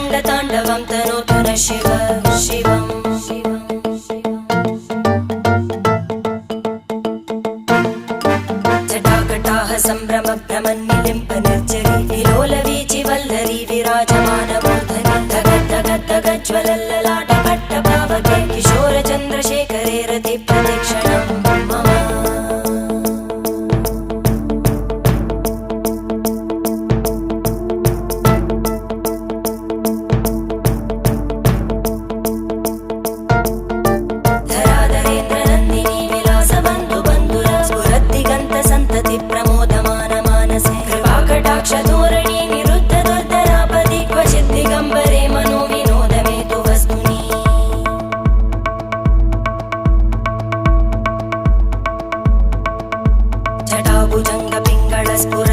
रङ्गताण्डवं तनोतु न शिव शिवम् जटाकटाः सम्भ्रमभ्रमन्निलिम्प निर्जरी विलोलवीचि वल्लरी विराजमानमूर्धनि धगज्ज्वलल्ललाटपट्टपावके किशोरचन्द्रशेखरे रतिप्रतिक्षणं मम धराधरेन्द्रनन्दिनी विलासबन्धुबन्धुरा स्फुरद्दिगन्तसन्तति प्रमोदमान मानसे कृपाकटाक्षधोरणी निरुद्ध दुर्धरापदि क्वचित् दिगम्बरे मनो विनोदमेतु वस्तुनि जटाभुजङ्गपिङ्गळस्फुर